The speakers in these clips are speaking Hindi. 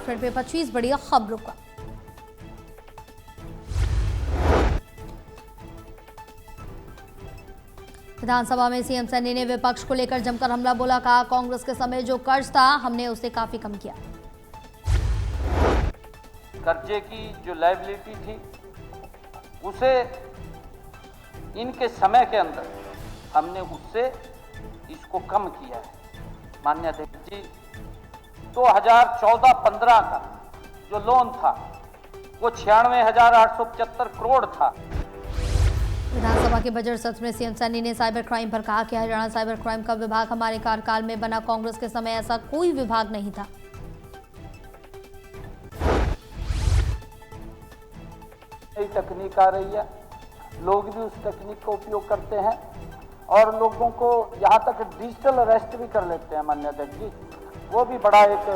फिर पे 25 बड़ी खबरों का। विधानसभा में सीएम सन्नी ने विपक्ष को लेकर जमकर हमला बोला, कहा कांग्रेस के समय जो कर्ज था हमने उसे काफी कम किया। कर्जे की जो लायबिलिटी थी उसे इनके समय के अंदर हमने उससे इसको कम किया है। माननीय अध्यक्ष जी, 2014-15 का जो लोन था वो 96,875 करोड़ था। विधानसभा के बजट सत्र में सीएम सन्नी ने साइबर क्राइम पर कहा कि हरियाणा साइबर क्राइम का विभाग हमारे कार्यकाल में बना, कांग्रेस के समय ऐसा कोई विभाग नहीं था। नई तकनीक आ रही है, लोग भी उस तकनीक का उपयोग करते हैं और लोगों को यहाँ तक डिजिटल अरेस्ट भी कर लेते हैं। माननीय अध्यक्ष जी, वो भी बड़ा एक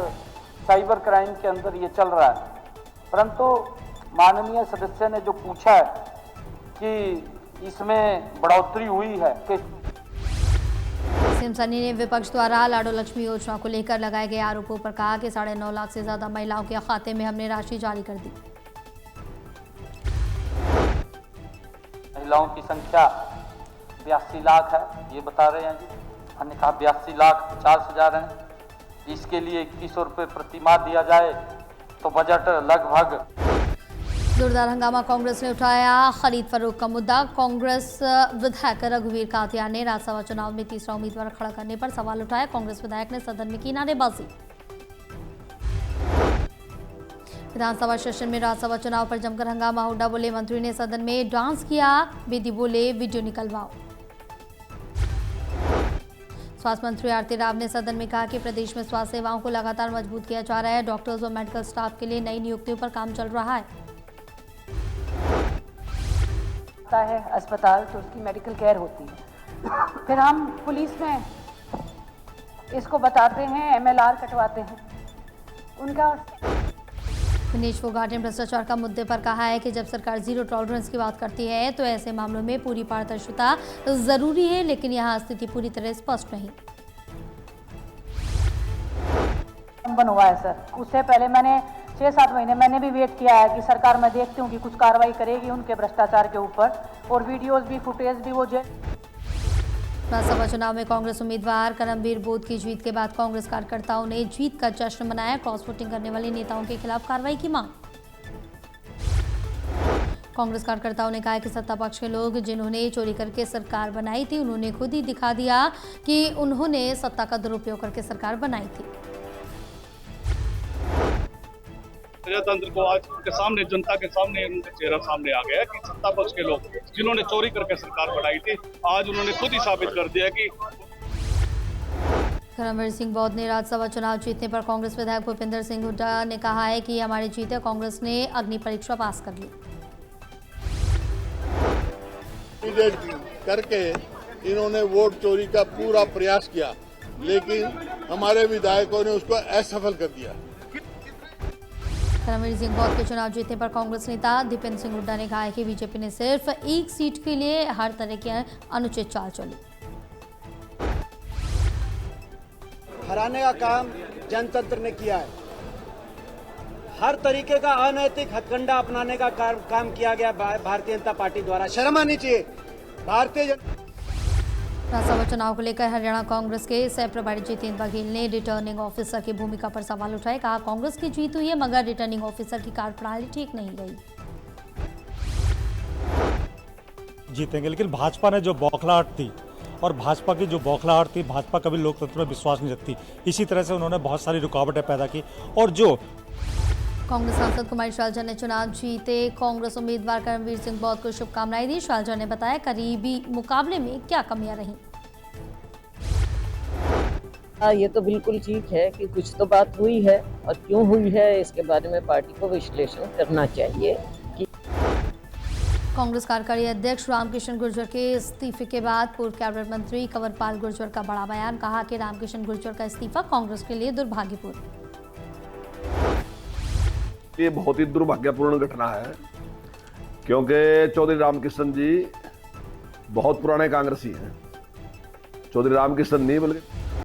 साइबर क्राइम के अंदर ये चल रहा है। परंतु माननीय सदस्य ने जो पूछा है कि इसमें बढ़ोतरी हुई है कि सीएम सन्नी ने विपक्ष द्वारा लाडो लक्ष्मी योजना को लेकर लगाए गए आरोपों पर कहा कि 9.5 लाख से ज्यादा महिलाओं के खाते में हमने राशि जारी कर दी। महिलाओं की संख्या 82 लाख है, ये बता रहे हैं जी। हमने कहा 82,50,000 है। इसके लिए 2100 रुपये प्रति माह दिया जाए तो बजट लगभग। जोरदार हंगामा कांग्रेस ने उठाया खरीद फरोख्त का मुद्दा। कांग्रेस विधायक रघुवीर कातियार ने राज्यसभा चुनाव में तीसरा उम्मीदवार खड़ा करने पर सवाल उठाया। कांग्रेस विधायक ने सदन में की नारेबाजी। विधानसभा सेशन में राज्यसभा चुनाव पर जमकर हंगामा। हुड्डा बोले मंत्री ने सदन में डांस किया, बेदी बोले वीडियो निकलवाओ। स्वास्थ्य मंत्री आरती राव ने सदन में कहा कि प्रदेश में स्वास्थ्य सेवाओं को लगातार मजबूत किया जा रहा है। डॉक्टर्स और मेडिकल स्टाफ के लिए नई नियुक्तियों पर काम चल रहा है। है अस्पताल तो उसकी मेडिकल केयर होती है। फिर हम पुलिस में इसको बताते हैं, MLR कटवाते हैं उनका। दिनेश फोगाट ने भ्रष्टाचार का मुद्दे पर कहा है कि जब सरकार जीरो टॉलरेंस की बात करती है तो ऐसे मामलों में पूरी पारदर्शिता जरूरी है, लेकिन यहाँ स्थिति पूरी तरह स्पष्ट नहीं। बन हुआ है सर, उससे पहले मैंने 6-7 महीने मैंने भी वेट किया है कि सरकार मैं देखती हूँ कि कुछ कार्रवाई करेगी उनके भ्रष्टाचार के ऊपर, और वीडियोस भी फुटेज भी वो राज्यसभा चुनाव में कांग्रेस उम्मीदवार करमवीर बोध की जीत के बाद कांग्रेस कार्यकर्ताओं ने जीत का जश्न मनाया। क्रॉस वोटिंग करने वाले नेताओं के खिलाफ कार्रवाई की मांग। कांग्रेस कार्यकर्ताओं ने कहा कि सत्ता पक्ष के लोग जिन्होंने चोरी करके सरकार बनाई थी उन्होंने खुद ही दिखा दिया कि उन्होंने सत्ता का दुरुपयोग करके सरकार बनाई थी। प्रजातंत्र को आज के सामने, जनता के सामने उनका चेहरा सामने आ गया है कि सत्ता पक्ष के लोग जिन्होंने चोरी करके सरकार बनाई थी आज उन्होंने खुद ही साबित कर दिया कि। करमवीर सिंह बौद्ध ने राज्यसभा चुनाव जीतने पर कांग्रेस विधायक भूपेंद्र सिंह हुड्डा ने कहा है कि हमारी जीत है, कांग्रेस ने अग्नि परीक्षा पास कर ली। करके इन्होंने वोट चोरी का पूरा प्रयास किया, लेकिन हमारे विधायकों ने उसको असफल कर दिया। करमवीर सिंह बौद्ध के चुनाव जीतने पर कांग्रेस नेता दीपेंद्र सिंह हुड्डा ने कहा है कि बीजेपी ने सिर्फ एक सीट के लिए हर तरह की अनुचित चाल चली। हराने का काम जनतंत्र ने किया है। हर तरीके का अनैतिक हथकंडा अपनाने का काम किया गया भारतीय जनता पार्टी द्वारा। शर्म आनी चाहिए भारतीय जनता। राज्यसभा चुनाव को लेकर हरियाणा कांग्रेस के सह प्रभारी जितेंद्र बघेल ने रिटर्निंग ऑफिसर की भूमिका पर सवाल उठाए। कहा कांग्रेस की जीत हुई है मगर रिटर्निंग ऑफिसर की कार्यप्रणाली ठीक नहीं गई। जीतेंगे, लेकिन भाजपा ने जो बौखलाहट थी और भाजपा की जो बौखलाहट थी, भाजपा कभी लोकतंत्र में विश्वास नहीं रखती, इसी तरह से उन्होंने बहुत सारी रुकावटें पैदा की। और जो कांग्रेस सांसद कुमारी शैलजा ने चुनाव जीते कांग्रेस उम्मीदवार करमवीर सिंह बौद्ध को शुभकामनाएं दी। शैलजा ने बताया करीबी मुकाबले में क्या कमियां रहीं। ये तो बिल्कुल ठीक है कि कुछ तो बात हुई है और क्यों हुई है इसके बारे में पार्टी को विश्लेषण करना चाहिए। कांग्रेस कार्यकारी अध्यक्ष रामकिशन गुर्जर के इस्तीफे के बाद पूर्व कैबिनेट मंत्री कंवरपाल गुर्जर का बड़ा बयान। कहा कि रामकिशन गुर्जर का इस्तीफा कांग्रेस के लिए दुर्भाग्यपूर्ण। ये बहुत ही दुर्भाग्यपूर्ण घटना है क्योंकि चौधरी रामकिशन जी बहुत पुराने कांग्रेसी हैं। चौधरी रामकिशन नहीं बल्कि